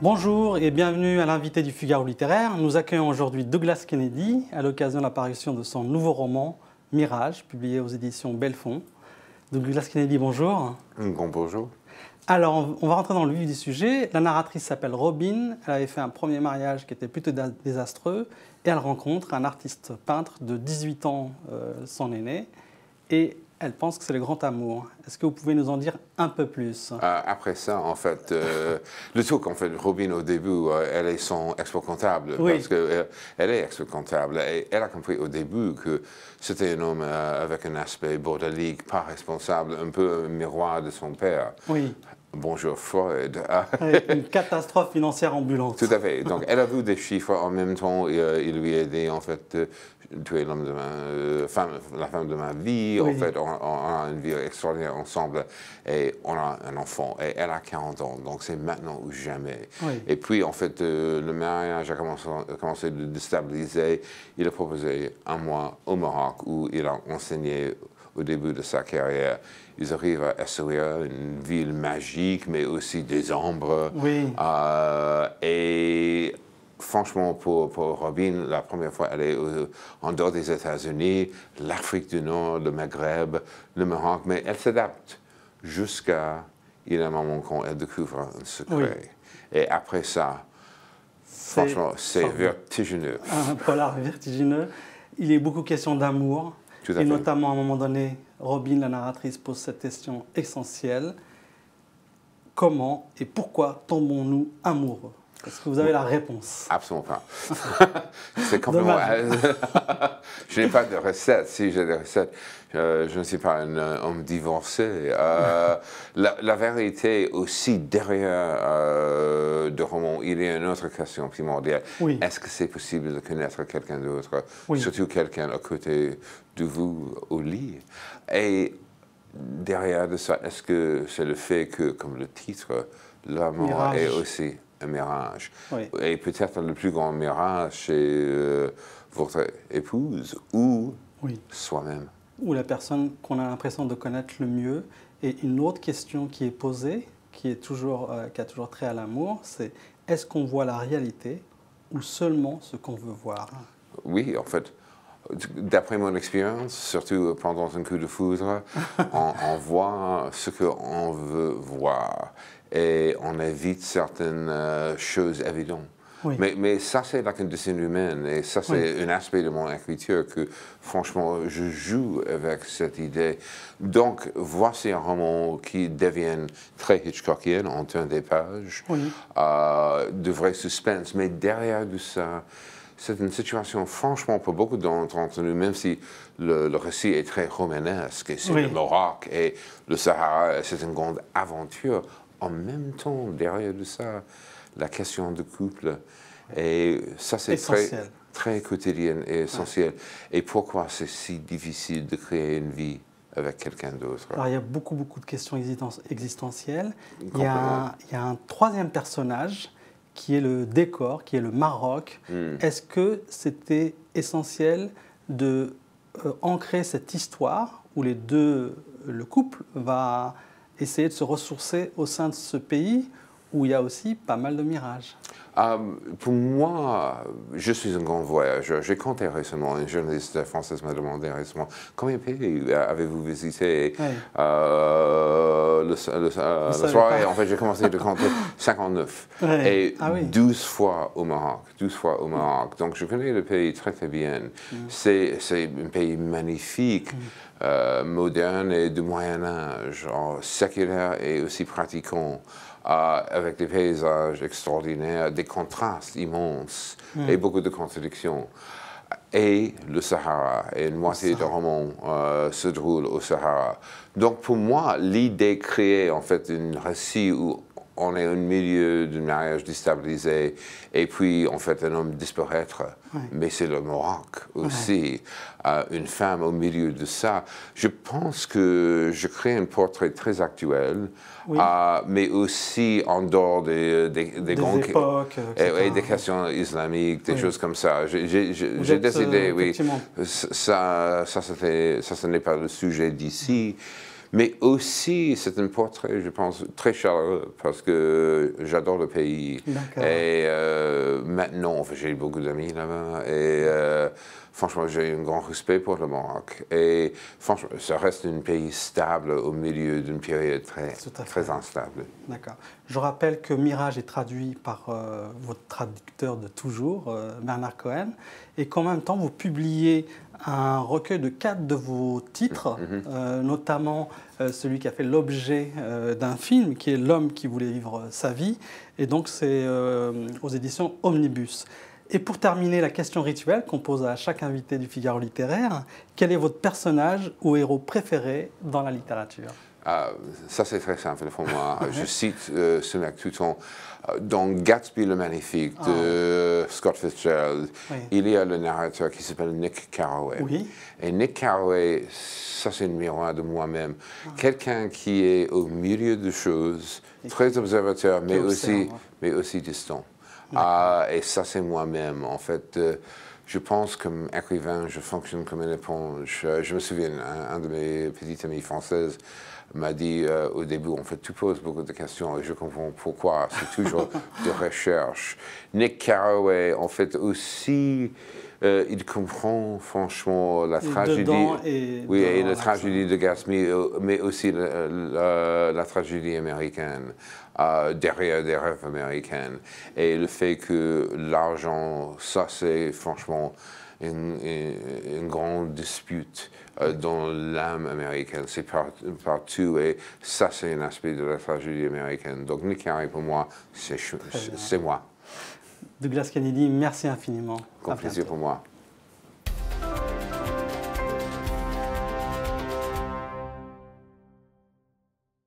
Bonjour et bienvenue à l'invité du Figaro littéraire. Nous accueillons aujourd'hui Douglas Kennedy à l'occasion de l'apparition de son nouveau roman Mirage, publié aux éditions Belfond. Douglas Kennedy, bonjour. Bonjour. Alors, on va rentrer dans le vif du sujet. La narratrice s'appelle Robin. Elle avait fait un premier mariage qui était plutôt désastreux et elle rencontre un artiste peintre de 18 ans, son aîné, et elle pense que c'est le grand amour. Est-ce que vous pouvez nous en dire un peu plus? Après ça, en fait, le truc, en fait, Robin, au début, elle est son expert comptable, Oui. parce qu'elle est expert comptable, et elle a compris au début que c'était un homme avec un aspect bordélique, pas responsable, un peu un miroir de son père. Oui. Bonjour Freud. Une catastrophe financière ambulante. Tout à fait. Donc, elle a vu des chiffres en même temps. Il lui a dit, en fait, tu es l'homme de la femme de ma vie. Oui. En fait, on a une vie extraordinaire ensemble et on a un enfant. Et elle a 40 ans, donc c'est maintenant ou jamais. Oui. Et puis, en fait, le mariage a commencé à déstabiliser. Il a proposé un mois au Maroc où il a enseigné au début de sa carrière. Ils arrivent à Essaouira, une ville magique, mais aussi des ombres. Oui. Et franchement, pour Robin, la première fois, elle est en dehors des États-Unis, l'Afrique du Nord, le Maghreb, le Maroc, mais elle s'adapte jusqu'à un moment quand elle découvre un secret. Oui. Et après ça, franchement, c'est vertigineux. Un polar vertigineux. Il est beaucoup question d'amour. Et notamment, à un moment donné, Robin, la narratrice, pose cette question essentielle. Comment et pourquoi tombons-nous amoureux? Est-ce que vous avez la réponse? Absolument pas. C'est complètement... Je n'ai pas de recette. Si j'ai des recettes, je ne suis pas un homme divorcé. La vérité aussi, derrière le roman, il y a une autre question primordiale. Oui. Est-ce que c'est possible de connaître quelqu'un d'autre, oui. surtout quelqu'un à côté de vous au lit? Et derrière de ça, est-ce que c'est le fait que, comme le titre, l'amour est aussi un mirage? Oui. Et peut-être le plus grand mirage, c'est votre épouse ou soi-même. Ou la personne qu'on a l'impression de connaître le mieux. Et une autre question qui est posée, qui a toujours trait à l'amour, c'est est-ce qu'on voit la réalité ou seulement ce qu'on veut voir? Oui, en fait, d'après mon expérience, surtout pendant un coup de foudre, on voit ce qu'on veut voir et on évite certaines choses évidentes. Oui. Mais ça, c'est la condition humaine et ça, c'est un aspect de mon écriture que, franchement, je joue avec cette idée. Donc, voici un roman qui devient très Hitchcockien en termes des pages, de vrai suspense, mais derrière tout ça, c'est une situation, franchement, pour beaucoup d'entre nous, même si le récit est très romanesque, et c'est le Maroc et le Sahara, c'est une grande aventure, en même temps, derrière tout ça, la question du couple, et ça c'est très quotidien et essentiel. Et pourquoi c'est si difficile de créer une vie avec quelqu'un d'autre? Alors il y a beaucoup de questions existentielles. Il y a un troisième personnage qui est le décor, qui est le Maroc. Est-ce que c'était essentiel de ancrer cette histoire où le couple va essayer de se ressourcer au sein de ce pays où il y a aussi pas mal de mirages? Pour moi, je suis un grand voyageur. J'ai compté récemment, une journaliste française m'a demandé récemment combien de pays avez-vous visité le soir. En fait, j'ai commencé de compter 59 et 12 fois au Maroc. 12 fois au Maroc. Donc, je connais le pays très très bien. C'est un pays magnifique, moderne et du Moyen-Âge, séculaire et aussi pratiquant. Avec des paysages extraordinaires, des contrastes immenses et beaucoup de contradictions. Et le Sahara, et une moitié du roman se déroule au Sahara. Donc pour moi, l'idée créée en fait un récit où on est au milieu d'un mariage déstabilisé et puis en fait un homme disparaître, mais c'est le Maroc aussi, une femme au milieu de ça. Je pense que je crée un portrait très actuel, mais aussi en dehors des grandes époques, et des questions islamiques, des choses comme ça. J'ai décidé, ça ce n'est pas le sujet d'ici. Mais aussi, c'est un portrait, je pense, très chaleureux, parce que j'adore le pays. Et maintenant, enfin, j'ai beaucoup d'amis là-bas, et franchement, j'ai un grand respect pour le Maroc. Et franchement, ça reste un pays stable au milieu d'une période très instable. D'accord. Je rappelle que Mirage est traduit par votre traducteur de toujours, Bernard Cohen, et qu'en même temps, vous publiez un recueil de 4 de vos titres, notamment celui qui a fait l'objet d'un film, qui est L'homme qui voulait vivre sa vie, et donc c'est aux éditions Omnibus. Et pour terminer, la question rituelle qu'on pose à chaque invité du Figaro littéraire, quel est votre personnage ou héros préféré dans la littérature? Ça, c'est très simple pour moi. Je cite ce mec tout le temps. Dans Gatsby le Magnifique de Scott Fitzgerald, il y a le narrateur qui s'appelle Nick Carraway. Et Nick Carraway, ça c'est une miroir de moi-même. Quelqu'un qui est au milieu des choses, très observateur, mais aussi distant. Et ça c'est moi-même. En fait, je pense comme écrivain, je fonctionne comme une éponge. Je me souviens, un de mes petites amies françaises m'a dit au début, en fait, tu poses beaucoup de questions et je comprends pourquoi. C'est toujours de recherche. Nick Carraway, en fait, aussi, il comprend franchement la tragédie, et la tragédie de Gatsby, mais aussi la tragédie américaine, derrière des rêves américains. Et le fait que l'argent, ça c'est franchement une grande dispute dans l'âme américaine, c'est partout, et ça c'est un aspect de la tragédie américaine. Donc Nick Carraway pour moi, c'est moi. Douglas Kennedy, merci infiniment. Grand plaisir pour moi.